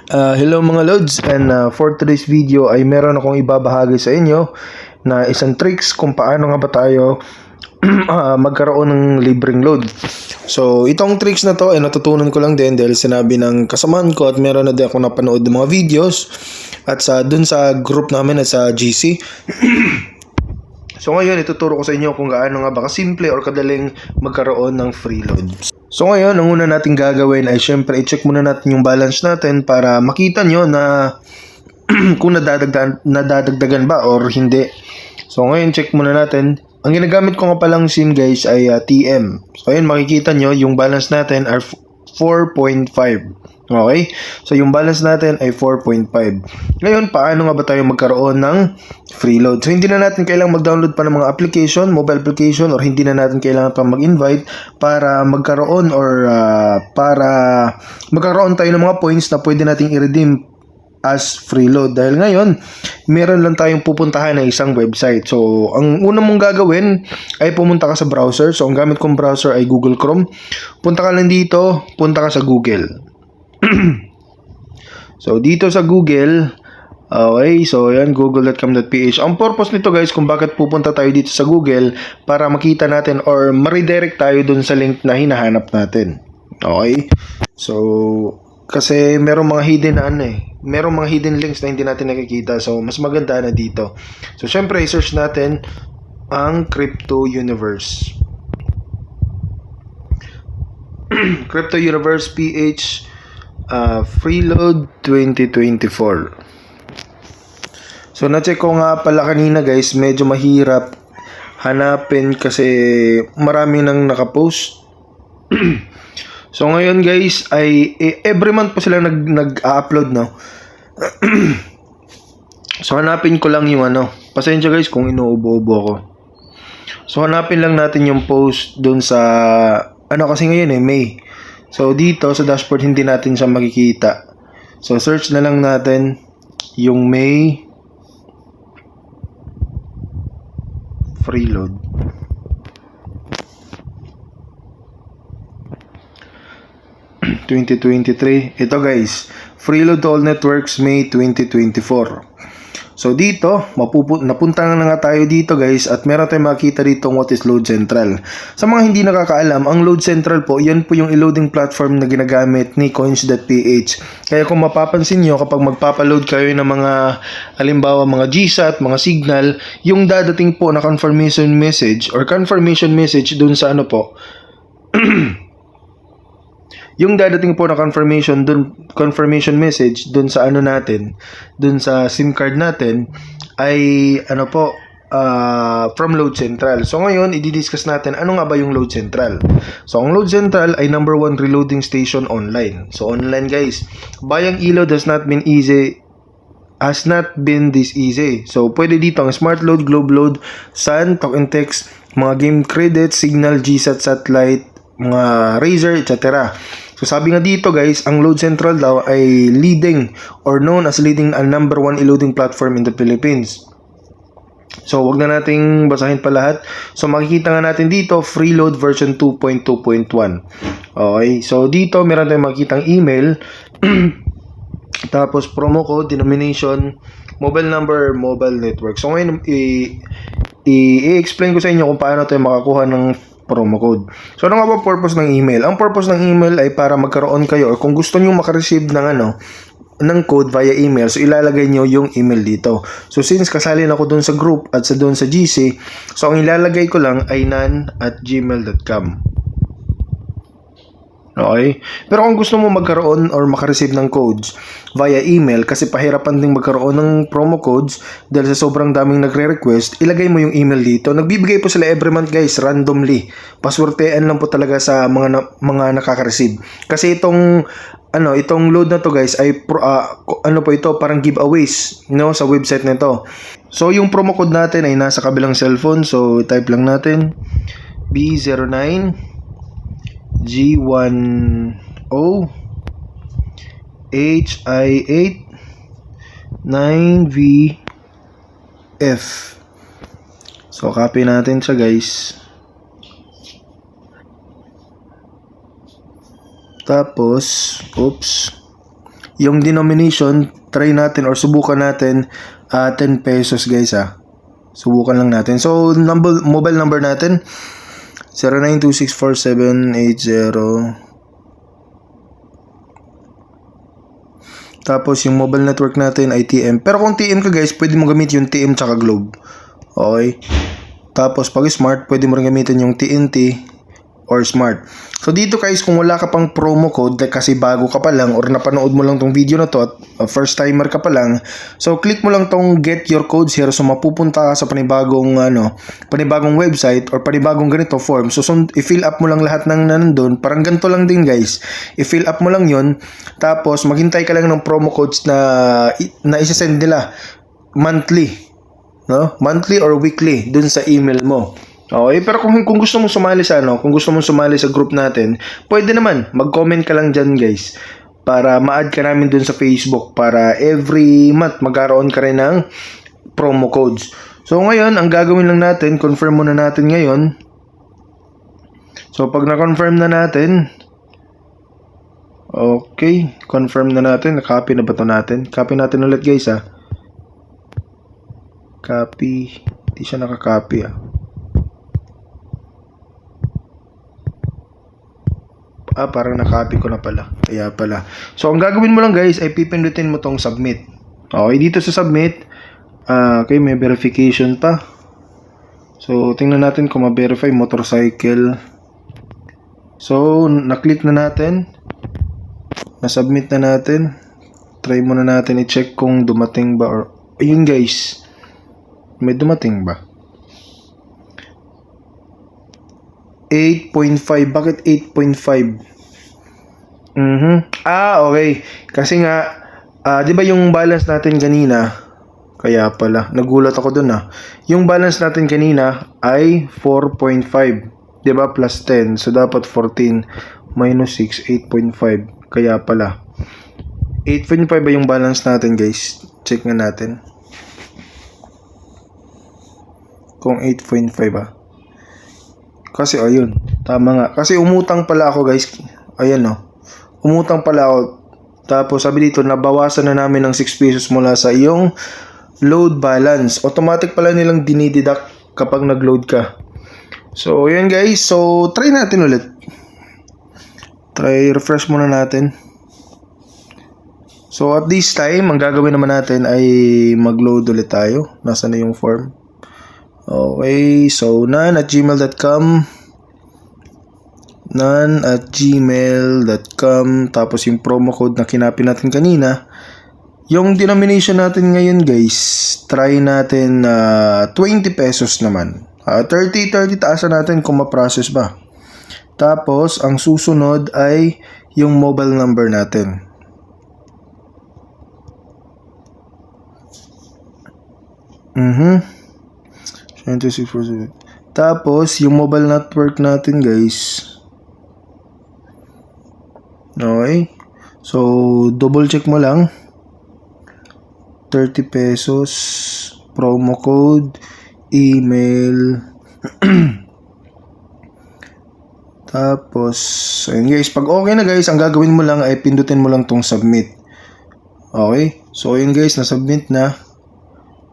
Hello mga Lods, and for today's video ay meron akong ibabahagi sa inyo na isang tricks kung paano nga ba tayo magkaroon ng libreng load. So itong tricks na to ay natutunan ko lang din dahil sinabi ng kasamahan ko at meron na din ako napanood ng mga videos at dun sa group namin at sa GC. So ngayon ituturo ko sa inyo kung gaano nga ba kasimple or kadaling magkaroon ng free load. So ngayon, ang una natin gagawin ay syempre i-check muna natin yung balance natin para makita nyo na kung nadadagdagan ba or hindi. So ngayon, check muna natin. Ang ginagamit ko nga palang SIM guys ay TM. So ayun, makikita nyo yung balance natin are 4.5. Okay? So yung balance natin ay 4.5. Ngayon, paano nga ba tayo magkaroon ng free load? So hindi na natin kailangang mag-download pa ng mga application, mobile application, or hindi na natin kailangan pa mag-invite para magkaroon or para magkaroon tayo ng mga points na pwede nating i-redeem as free load. Dahil ngayon, meron lang tayong pupuntahan na isang website. So, ang una mong gagawin ay pumunta ka sa browser. So, ang gamit kong browser ay Google Chrome. Punta ka lang dito, punta ka sa Google. So, dito sa Google, okay, so yan, google.com.ph. Ang purpose nito guys, kung bakit pupunta tayo dito sa Google, para makita natin or ma-redirect tayo dun sa link na hinahanap natin. Okay? So, kasi merong mga hidden merong mga hidden links na hindi natin nakikita. So, mas maganda na dito. So, syempre, i-search natin ang Crypto Universe. Crypto Universe PH Freeload 2024. So, na-check ko nga pala kanina guys, medyo mahirap hanapin kasi marami nang nakapost. So, ngayon guys, ay every month pa sila nag-upload, no? So, hanapin ko lang yung pasensya guys kung inuubo-ubo ako. So, hanapin lang natin yung post dun sa, kasi ngayon May. So, dito sa dashboard hindi natin siya makikita. So, search na lang natin yung May free load. Ito guys, freeload to all networks May 2024. So dito, napunta na nga tayo dito guys at meron tayong makita dito what is Load Central. Sa mga hindi nakakaalam, ang Load Central po, yan po yung i-loading platform na ginagamit ni Coins.ph. Kaya kung mapapansin nyo, kapag magpapaload kayo ng mga, halimbawa mga GSAT, mga Signal, yung dadating po na confirmation message or confirmation message dun sa yung dadating po na confirmation message dun sa natin, dun sa SIM card natin ay from Load Central. So ngayon, i-discuss natin ano nga ba yung Load Central. So ang Load Central ay number 1 reloading station online. So online guys, buyang ilaw has not been this easy. So pwede dito ang Smart Load, Globe Load, SAN, Talk and Text, mga game credit, Signal, GSAT, Satellite, mga Razer, etc. So sabi nga dito guys, ang Load Central daw ay leading or known as leading ang number 1 e-loading platform in the Philippines. So wag na nating basahin pa lahat. So makikita nga natin dito, Freeload version 2.2.1. Okay, so dito meron tayong makikitang email, tapos promo code, denomination, mobile number, mobile network. So ngayon i-explain ko sa inyo kung paano tayo makakuha ng promo code. So ano nga ba purpose ng email? Ang purpose ng email ay para magkaroon kayo or kung gusto niyo makareceive ng code via email, so ilalagay niyo yung email dito. So since kasali na ako doon sa group at doon sa GC, so ang ilalagay ko lang ay nan@gmail.com. Okay? Pero kung gusto mo magkaroon or makareceive ng codes via email, kasi pahirapan ding magkaroon ng promo codes dahil sa sobrang daming nagre-request, ilagay mo yung email dito. Nagbibigay po sila every month guys, randomly. Paswertean lang po talaga sa mga nakaka-receive. Kasi itong load na to guys ay parang giveaways sa website nito. So yung promo code natin ay nasa kabilang cellphone. So type lang natin B09 G10 HI8 9VF. So copy natin siya guys. Tapos, Yung denomination, try natin or subukan natin 10 pesos guys Subukan lang natin. So, mobile number natin 09264780. Tapos yung mobile network natin ay TM. Pero kung TM ka guys, pwede mo gamit yung TM tsaka Globe. Okay? Tapos pag smart, pwede mo rin gamitin yung TNT or smart. So dito guys, kung wala ka pang promo code kasi bago ka pa lang or napanood mo lang tong video na to at first timer ka pa lang, so click mo lang tong get your codes here, so mapupunta ka sa panibagong website or panibagong ganito form. So i-fill up mo lang lahat ng nandun, parang ganito lang din guys. I-fill up mo lang yon, tapos maghintay ka lang ng promo codes na isa-send nila monthly, no? Monthly or weekly dun sa email mo. Okay, pero kung gusto mong sumali sa kung gusto mong sumali sa group natin, pwede naman, mag-comment ka lang dyan guys, para ma-add ka namin dun sa Facebook, para every month magkaroon ka rin ng promo codes. So ngayon, ang gagawin lang natin, confirm muna natin ngayon. So pag na-confirm na natin, okay, confirm na natin, na-copy na ba ito natin? Copy natin ulit guys Copy, hindi siya nakaka-copy parang na-copy ko na pala. Kaya pala. So, ang gagawin mo lang guys, ay pipindutin mo tong submit. Okay, dito sa submit, okay, may verification pa. So, tingnan natin kung ma-verify motorcycle. So, na-click na natin. Na-submit na natin. Try muna natin i-check kung dumating ba or... Ayun guys. May dumating ba? 8.5. Bakit 8.5? Okay. Kasi nga, di ba yung balance natin kanina, kaya pala, nagulat ako dun Yung balance natin kanina ay 4.5. Di ba? Plus 10. So, dapat 14 minus 6, 8.5. Kaya pala. 8.5 ba yung balance natin guys? Check nga natin. Kung 8.5 Kasi ayun, tama nga. Kasi umutang pala ako guys. Ayan umutang pala ako. Tapos sabi dito, nabawasan na namin ng 6 pesos mula sa iyong load balance. Automatic pala nilang dinideduct kapag nag-load ka. So ayan guys. So try natin ulit. Refresh muna natin. So at this time, ang gagawin naman natin ay mag-load ulit tayo. Nasaan na yung form? Okay, so nan@gmail.com, tapos yung promo code na kinapin natin kanina. Yung denomination natin ngayon guys, try natin 20 pesos naman. 30 taasan natin kung ma-process ba. Tapos ang susunod ay yung mobile number natin. 2647. Tapos, yung mobile network natin, guys. Okay. So, double check mo lang. 30 pesos. Promo code. Email. Tapos, ayun guys. Pag okay na guys, ang gagawin mo lang ay pindutin mo lang tong submit. Okay. So, ayun guys, na-submit na.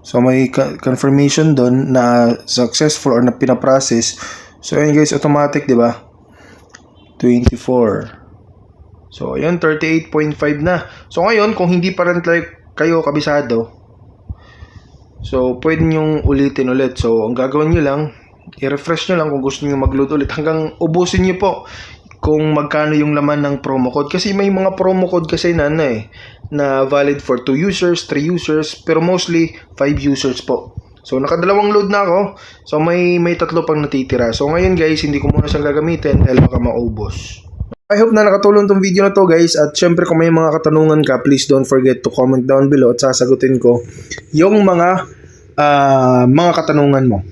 So, may confirmation doon na successful or na pinaprocess. So, ayun guys, automatic, di ba? 24. So, ayun, 38.5 na. So, ngayon, kung hindi pa rin kayo kabisado, so, pwede nyong ulitin ulit. So, ang gagawin nyo lang, i-refresh nyo lang kung gusto nyo mag-load ulit hanggang ubusin nyo po kung magkano yung laman ng promo code. Kasi may mga promo code kasi na valid for 2 users, 3 users, pero mostly 5 users po. So, nakadalawang load na ako. So, may 3 pang natitira. So, ngayon guys, hindi ko muna siyang gagamitin dahil baka maubos. I hope na nakatulong tong video na to guys. At syempre kung may mga katanungan ka, please don't forget to comment down below at sasagutin ko yung mga katanungan mo.